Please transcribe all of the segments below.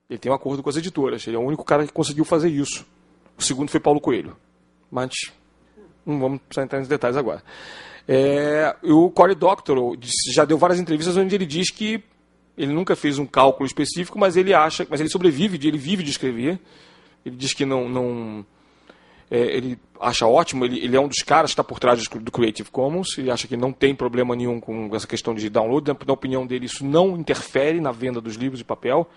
Ele tem um acordo com as editoras. Ele é o único cara que conseguiu fazer isso. O segundo foi Paulo Coelho. Mas não vamos precisar entrar nos detalhes agora. O Cory Doctorow já deu várias entrevistas onde ele diz que ele nunca fez um cálculo específico, mas ele sobrevive, ele vive de escrever. Ele diz que ele acha ótimo, ele é um dos caras que está por trás do Creative Commons, ele acha que não tem problema nenhum com essa questão de download. Na opinião dele, isso não interfere na venda dos livros de papel.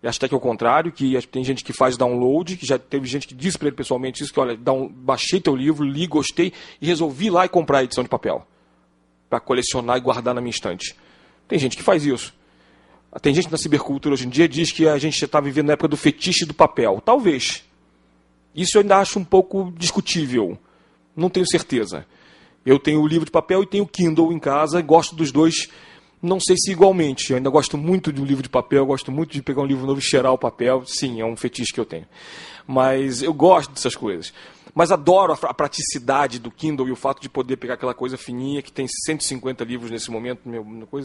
Ele acha até que é o contrário, que tem gente que faz download, que já teve gente que disse para ele pessoalmente isso, que olha, baixei teu livro, li, gostei e resolvi ir lá e comprar a edição de papel para colecionar e guardar na minha estante. Tem gente que faz isso. Tem gente na cibercultura hoje em dia que diz que a gente já está vivendo na época do fetiche do papel. Talvez. Isso eu ainda acho um pouco discutível. Não tenho certeza. Eu tenho o livro de papel e tenho o Kindle em casa, gosto dos dois. Não sei se igualmente. Eu ainda gosto muito de um livro de papel, gosto muito de pegar um livro novo e cheirar o papel. Sim, é um fetiche que eu tenho. Mas eu gosto dessas coisas. Mas adoro a praticidade do Kindle e o fato de poder pegar aquela coisa fininha que tem 150 livros nesse momento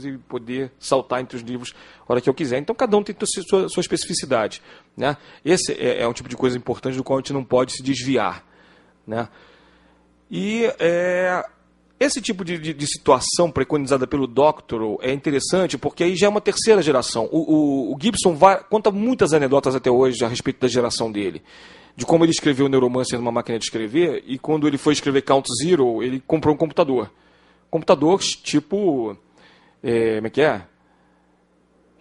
e poder saltar entre os livros a hora que eu quiser. Então cada um tem sua especificidade, né? Esse é um tipo de coisa importante do qual a gente não pode se desviar, né? E esse tipo de situação preconizada pelo Doctorow é interessante porque aí já é uma terceira geração. O Gibson conta muitas anedotas até hoje a respeito da geração dele. De como ele escreveu Neuromancer numa máquina de escrever, e quando ele foi escrever Count Zero, ele comprou um computador. Computador tipo... como é que é?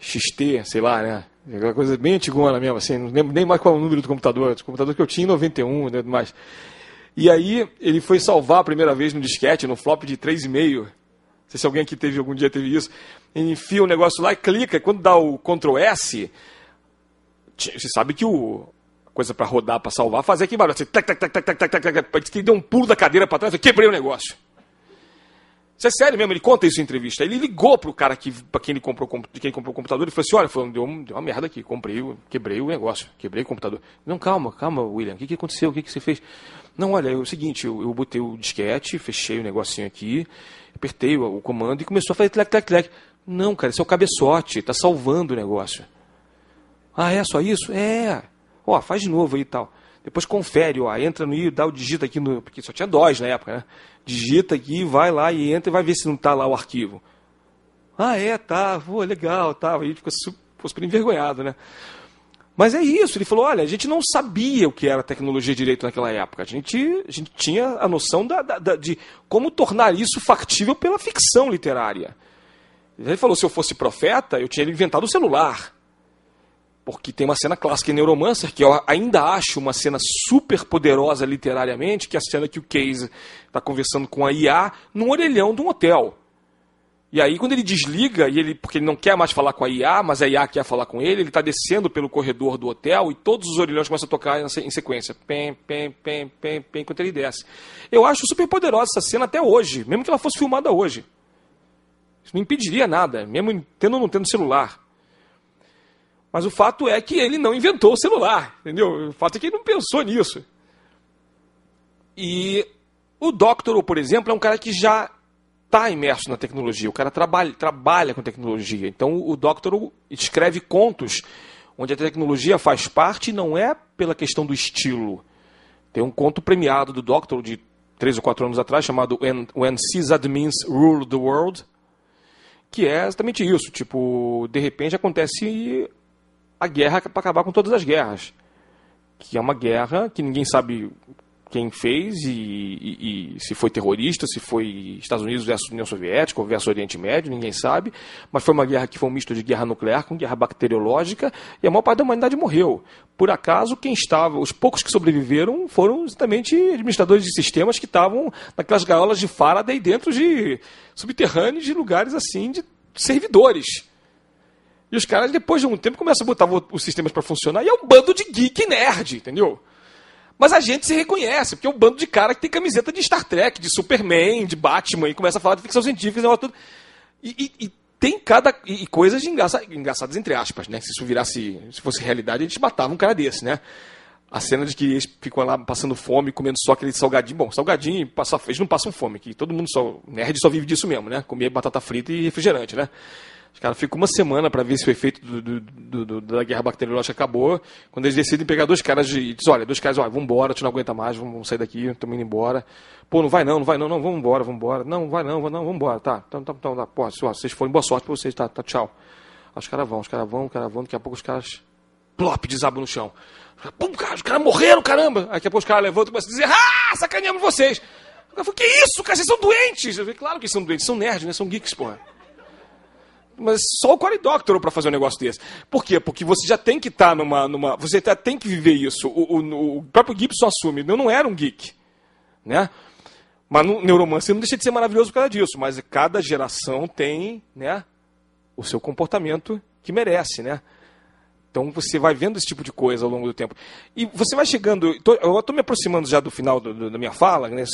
XT, sei lá, né? Aquela coisa bem antigona mesmo, assim, não lembro nem mais qual é o número do computador. O computador que eu tinha em 91, né, mais. E aí ele foi salvar a primeira vez no disquete, no flop de 3,5. Não sei se alguém aqui algum dia teve isso. Ele enfia o negócio lá e clica, e quando dá o Ctrl S, você sabe que coisa para rodar, para salvar, fazer aqui barulho, assim, tac, tac, tac, tac, tac, tac, tac, tac, tac, que ele deu um pulo da cadeira para trás, eu quebrei o negócio. Isso é sério mesmo, ele conta isso em entrevista. Ele ligou pro cara para quem ele comprou o computador e falou assim, olha, deu uma merda aqui, quebrei o negócio, quebrei o computador. Não, calma, William, o que aconteceu, o que você fez? Não, olha, é o seguinte, eu botei o disquete, fechei o negocinho aqui, apertei o comando e começou a fazer tlec, tlec, tlec. Não, cara, isso é o cabeçote, tá salvando o negócio. Ah, é só isso? Faz de novo aí e tal. Depois confere, entra no dá o digita aqui porque só tinha DOS na época, né? Digita aqui, vai lá e entra e vai ver se não está lá o arquivo. Tá, legal, tá. Aí ficou super envergonhado, né? Mas é isso, ele falou, olha, a gente não sabia o que era tecnologia de direito naquela época. A gente tinha a noção de como tornar isso factível pela ficção literária. Ele falou, se eu fosse profeta, eu tinha inventado o celular. Porque tem uma cena clássica em Neuromancer, que eu ainda acho uma cena super poderosa literariamente, que é a cena que o Case está conversando com a IA num orelhão de um hotel. E aí, quando ele desliga, porque ele não quer mais falar com a IA, mas a IA quer falar com ele está descendo pelo corredor do hotel e todos os orelhões começam a tocar em sequência. Pem, pem, pem, pem, pem, enquanto ele desce. Eu acho super poderosa essa cena até hoje, mesmo que ela fosse filmada hoje. Isso não impediria nada, mesmo tendo ou não tendo celular. Mas o fato é que ele não inventou o celular, entendeu? O fato é que ele não pensou nisso. E o Doctorow, por exemplo, é um cara que já está imerso na tecnologia. O cara trabalha com tecnologia. Então o Doctorow escreve contos onde a tecnologia faz parte e não é pela questão do estilo. Tem um conto premiado do Doctorow de 3 ou 4 anos atrás, chamado When Sysadmins Rule the World, que é exatamente isso. Tipo, de repente acontece a guerra para acabar com todas as guerras. Que é uma guerra que ninguém sabe quem fez e se foi terrorista, se foi Estados Unidos versus União Soviética ou versus Oriente Médio, ninguém sabe. Mas foi uma guerra que foi um misto de guerra nuclear com guerra bacteriológica e a maior parte da humanidade morreu. Por acaso, os poucos que sobreviveram foram justamente administradores de sistemas que estavam naquelas gaiolas de Faraday dentro de subterrâneos, de lugares assim, de servidores. E os caras, depois de um tempo, começam a botar os sistemas para funcionar e é um bando de geek nerd, entendeu? Mas a gente se reconhece, porque é um bando de cara que tem camiseta de Star Trek, de Superman, de Batman, e começa a falar de ficção científica, e tem coisas engraçadas entre aspas, né? Se fosse realidade, a gente matava um cara desse, né? A cena de que eles ficam lá passando fome, comendo só aquele salgadinho. Bom, salgadinho, eles não passam fome, que todo mundo nerd só vive disso mesmo, né? Comer batata frita e refrigerante, né? Os caras ficam uma semana para ver se o efeito da guerra bacteriológica acabou. Quando eles decidem pegar dois caras e dizem, olha, vamos embora, a gente não aguenta mais, vamos sair daqui, estamos indo embora. Pô, não vai não, vamos embora. Não, vai não, vamos embora, tá. Então, pô, se vocês forem, boa sorte pra vocês, tá, tchau. Aí os caras vão, daqui a pouco os caras, plop, desabam no chão. Pum, cara, os caras morreram, caramba. Aí daqui a pouco os caras levantam e começam a dizer, sacaneamos vocês. Eu falei, que isso, cara, vocês são doentes. Eu falei, claro que são doentes, são nerds, né, são geeks, porra. Mas só o Cory Doctorow para fazer um negócio desse. Por quê? Porque você já tem que estar você tem que viver isso. O próprio Gibson assume. Eu não era um geek. Né? Mas no Neuromancer não deixa de ser maravilhoso por causa disso. Mas cada geração tem, né, o seu comportamento que merece. Né? Então você vai vendo esse tipo de coisa ao longo do tempo. E você vai chegando... Eu estou me aproximando já do final da minha fala. Né?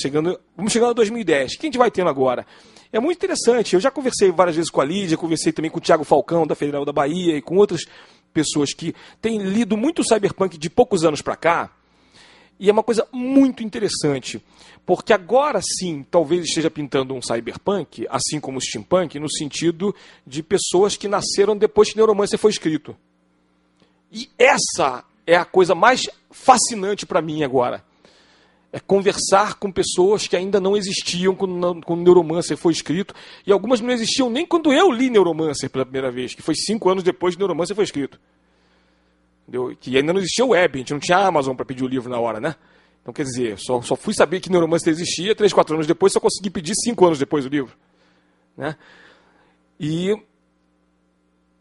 Vamos chegando a 2010. O que a gente vai tendo agora? É muito interessante. Eu já conversei várias vezes com a Lídia, conversei também com o Thiago Falcão, da Federal da Bahia, e com outras pessoas que têm lido muito cyberpunk de poucos anos para cá. E é uma coisa muito interessante, porque agora sim, talvez esteja pintando um cyberpunk, assim como o steampunk, no sentido de pessoas que nasceram depois que Neuromancer foi escrito. E essa é a coisa mais fascinante para mim agora. É conversar com pessoas que ainda não existiam quando Neuromancer foi escrito. E algumas não existiam nem quando eu li Neuromancer pela primeira vez, que foi 5 anos depois que Neuromancer foi escrito. Entendeu? Que ainda não existia o web, a gente não tinha a Amazon para pedir o livro na hora, né? Então, quer dizer, só fui saber que Neuromancer existia 3, 4 anos depois, só consegui pedir 5 anos depois o livro. Né? E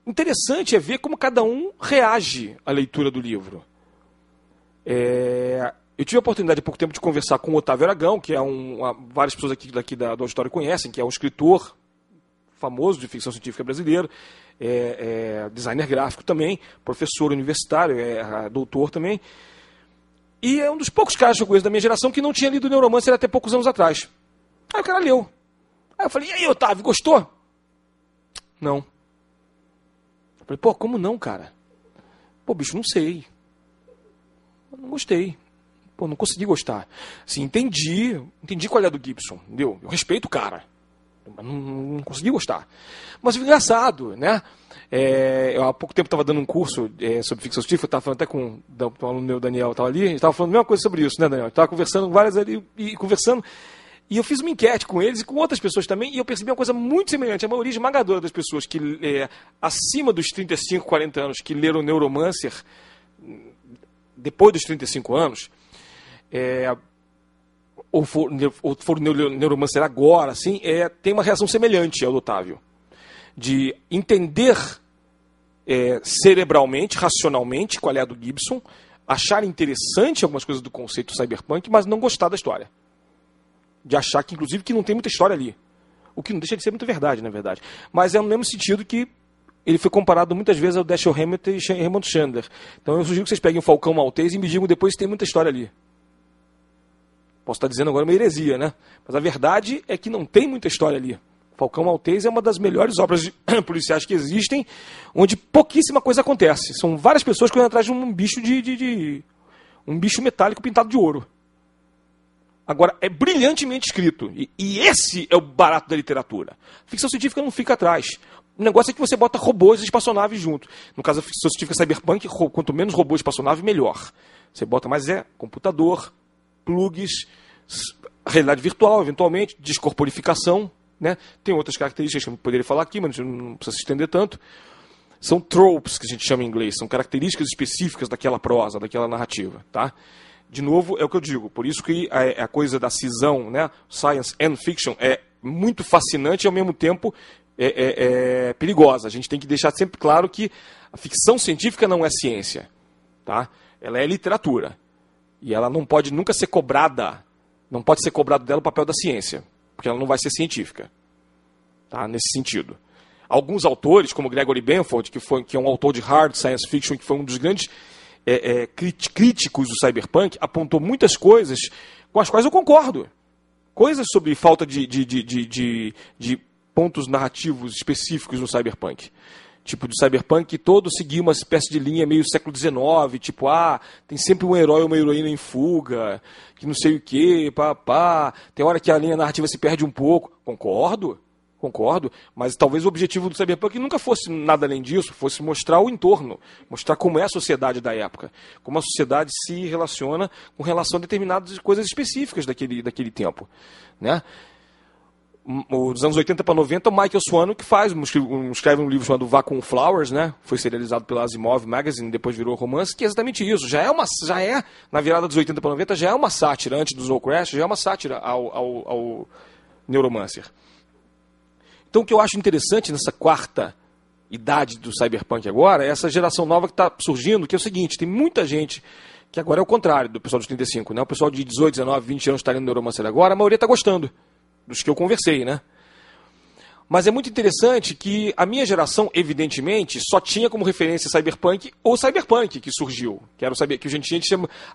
interessante é ver como cada um reage à leitura do livro. Eu tive a oportunidade há pouco tempo de conversar com o Otávio Aragão, que é várias pessoas aqui do auditório conhecem, que é um escritor famoso de ficção científica brasileiro, designer gráfico também, professor universitário, doutor também. E é um dos poucos caras que eu conheço da minha geração que não tinha lido Neuromancer até poucos anos atrás. Aí o cara leu. Aí eu falei, e aí, Otávio, gostou? Não. Eu falei, pô, como não, cara? Pô, bicho, não sei. Eu não gostei. Pô, não consegui gostar. Assim, entendi qual é do Gibson, entendeu? Eu respeito o cara, mas não consegui gostar. Mas foi engraçado, né? Eu há pouco tempo estava dando um curso sobre ficção científica, eu estava falando até com o aluno meu, Daniel, estava ali, a gente estava falando a mesma coisa sobre isso, né, Daniel? Estava conversando com várias ali, e eu fiz uma enquete com eles e com outras pessoas também, e eu percebi uma coisa muito semelhante. A maioria esmagadora das pessoas que acima dos 35, 40 anos, que leram Neuromancer depois dos 35 anos, ou for Neuromancer agora, assim, tem uma reação semelhante ao do Otávio. De entender cerebralmente, racionalmente, qual é a do Gibson, achar interessante algumas coisas do conceito cyberpunk, mas não gostar da história. De achar que, inclusive, que não tem muita história ali. O que não deixa de ser muito verdade, na verdade. Mas é no mesmo sentido que ele foi comparado muitas vezes ao Dashiell Hammett e Raymond Chandler. Então eu sugiro que vocês peguem o Falcão Maltese e me digam depois se tem muita história ali. Posso estar dizendo agora uma heresia, né? Mas a verdade é que não tem muita história ali. Falcão Maltese é uma das melhores obras policiais que existem, onde pouquíssima coisa acontece. São várias pessoas correndo atrás de um bicho um bicho metálico pintado de ouro. Agora, é brilhantemente escrito. E esse é o barato da literatura. A ficção científica não fica atrás. O negócio é que você bota robôs e espaçonaves junto. No caso da ficção científica cyberpunk, quanto menos robô e espaçonave, melhor. Você bota mais computador, plugs, realidade virtual, eventualmente, descorporificação. Né? Tem outras características que eu poderia falar aqui, mas não precisa se estender tanto. São tropes, que a gente chama em inglês. São características específicas daquela prosa, daquela narrativa. Tá? De novo, é o que eu digo. Por isso que a coisa da cisão, né? Science and fiction, é muito fascinante e, ao mesmo tempo, perigosa. A gente tem que deixar sempre claro que a ficção científica não é ciência. Tá? Ela é literatura. E ela não pode nunca ser cobrada. Não pode ser cobrado dela o papel da ciência. Porque ela não vai ser científica. Tá? Nesse sentido. Alguns autores, como Gregory Benford, que é um autor de hard science fiction, que foi um dos grandes críticos do cyberpunk, apontou muitas coisas com as quais eu concordo. Coisas sobre falta de pontos narrativos específicos no cyberpunk. Tipo, do cyberpunk todo seguir uma espécie de linha meio século XIX, tipo, tem sempre um herói ou uma heroína em fuga, que não sei o quê, tem hora que a linha narrativa se perde um pouco. Concordo. Concordo, mas talvez o objetivo do Cyberpunk nunca fosse nada além disso, fosse mostrar o entorno, mostrar como é a sociedade da época, como a sociedade se relaciona com relação a determinadas coisas específicas daquele tempo, né? Dos anos 80 para 90, o Michael Swano que escreve um livro chamado Vacuum Flowers, né? Foi serializado pela Asimov Magazine, depois virou romance, que é exatamente isso. Já é na virada dos 80 para 90, já é uma sátira, antes do Soul Crash, já é uma sátira ao Neuromancer. Então o que eu acho interessante nessa quarta idade do Cyberpunk agora é essa geração nova que está surgindo, que é o seguinte, tem muita gente que agora é o contrário do pessoal dos 35, né? O pessoal de 18, 19, 20 anos está lendo Neuromancer agora, a maioria está gostando dos que eu conversei, né? Mas é muito interessante que a minha geração, evidentemente, só tinha como referência Cyberpunk ou Cyberpunk que surgiu, que era o que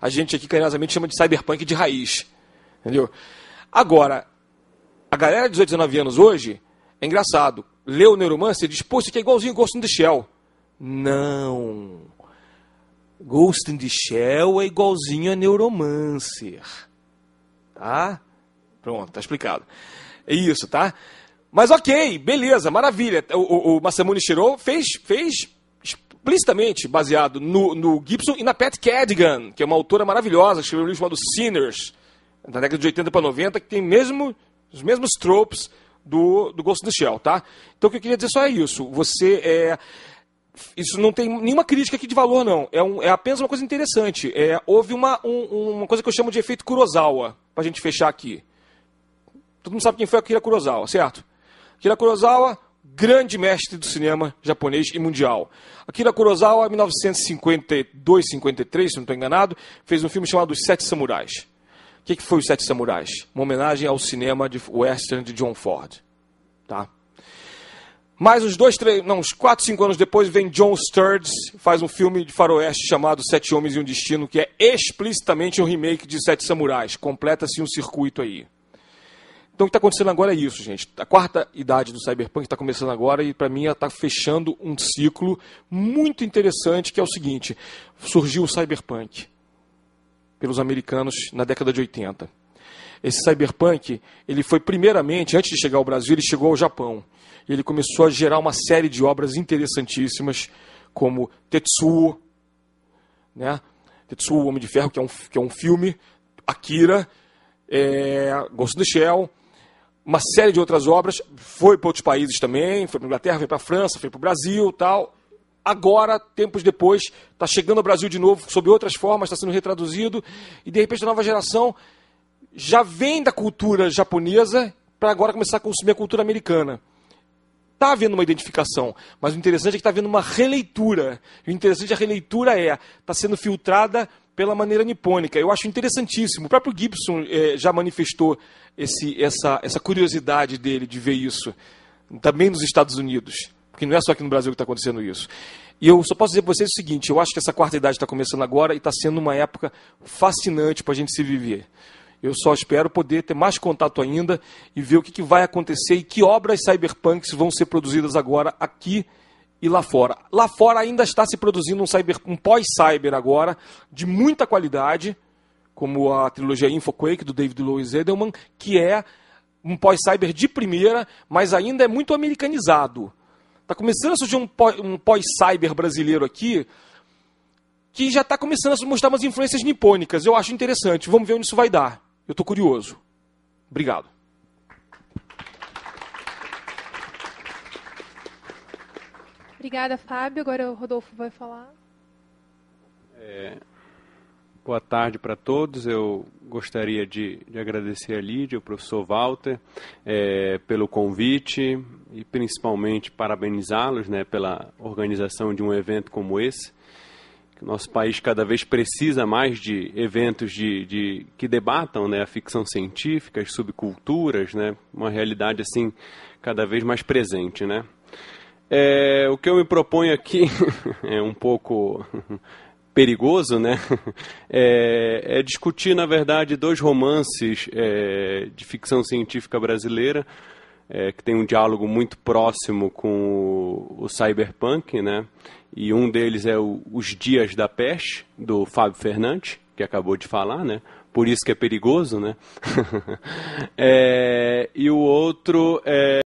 a gente aqui carinhosamente chama de Cyberpunk de raiz, entendeu? Agora, a galera de 18, 19 anos hoje, é engraçado, leu o Neuromancer e diz, pô, isso aqui é igualzinho Ghost in the Shell. Não. Ghost in the Shell é igualzinho a Neuromancer. Tá? Pronto, tá explicado. É isso, tá? Mas ok, beleza, maravilha. O Masamune Shirow fez explicitamente baseado no Gibson e na Pat Cadigan, que é uma autora maravilhosa, que escreveu um livro chamado Sinners, da década de 80 para 90, que tem os mesmos tropes do Ghost in the Shell, tá? Então o que eu queria dizer só é isso. Isso não tem nenhuma crítica aqui de valor, não. É apenas uma coisa interessante. Houve uma coisa que eu chamo de efeito Kurosawa, pra gente fechar aqui. Todo mundo sabe quem foi Akira Kurosawa, certo? Akira Kurosawa, grande mestre do cinema japonês e mundial. Akira Kurosawa, em 1952, 53, se não estou enganado, fez um filme chamado Os Sete Samurais. O que foi Os Sete Samurais? Uma homenagem ao cinema de western de John Ford. Tá? Mais uns 4, 5 anos depois, vem John Sturges, faz um filme de faroeste chamado Sete Homens e um Destino, que é explicitamente um remake de Sete Samurais. Completa-se um circuito aí. Então o que está acontecendo agora é isso, gente. A quarta idade do Cyberpunk está começando agora e, para mim, ela está fechando um ciclo muito interessante, que é o seguinte. Surgiu o Cyberpunk pelos americanos na década de 80. Esse Cyberpunk, ele foi primeiramente, antes de chegar ao Brasil, ele chegou ao Japão. E ele começou a gerar uma série de obras interessantíssimas, como Tetsuo, né? Tetsuo, o Homem de Ferro, que é um filme, Akira, Ghost in the Shell, uma série de outras obras, foi para outros países também, foi para a Inglaterra, foi para a França, foi para o Brasil, tal. Agora, tempos depois, está chegando ao Brasil de novo, sob outras formas, está sendo retraduzido, e de repente a nova geração já vem da cultura japonesa para agora começar a consumir a cultura americana. Está havendo uma identificação, mas o interessante é que está havendo uma releitura. E o interessante é que a releitura está sendo filtrada pela maneira nipônica. Eu acho interessantíssimo. O próprio Gibson já manifestou essa curiosidade dele de ver isso, também nos Estados Unidos. Porque não é só aqui no Brasil que está acontecendo isso. E eu só posso dizer para vocês o seguinte, eu acho que essa quarta idade está começando agora e está sendo uma época fascinante para a gente se viver. Eu só espero poder ter mais contato ainda e ver o que vai acontecer e que obras cyberpunks vão ser produzidas agora aqui e lá fora. Lá fora ainda está se produzindo um pós-cyber agora, de muita qualidade, como a trilogia Infoquake, do David Lois Edelman, que é um pós-cyber de primeira, mas ainda é muito americanizado. Está começando a surgir um pós-cyber brasileiro aqui, que já está começando a mostrar umas influências nipônicas. Eu acho interessante. Vamos ver onde isso vai dar. Eu estou curioso. Obrigado. Obrigada, Fábio. Agora o Rodolfo vai falar. Boa tarde para todos. Eu gostaria de agradecer a Lídia, o professor Walter, pelo convite e principalmente parabenizá-los, né, pela organização de um evento como esse. O nosso país cada vez precisa mais de eventos que debatam, né, a ficção científica, as subculturas, né, uma realidade assim cada vez mais presente, né. O que eu me proponho aqui é um pouco perigoso, né, é discutir, na verdade, dois romances de ficção científica brasileira, que tem um diálogo muito próximo com o cyberpunk, né? E um deles é Os Dias da Peste, do Fábio Fernandes, que acabou de falar, né? Por isso que é perigoso, né? E o outro é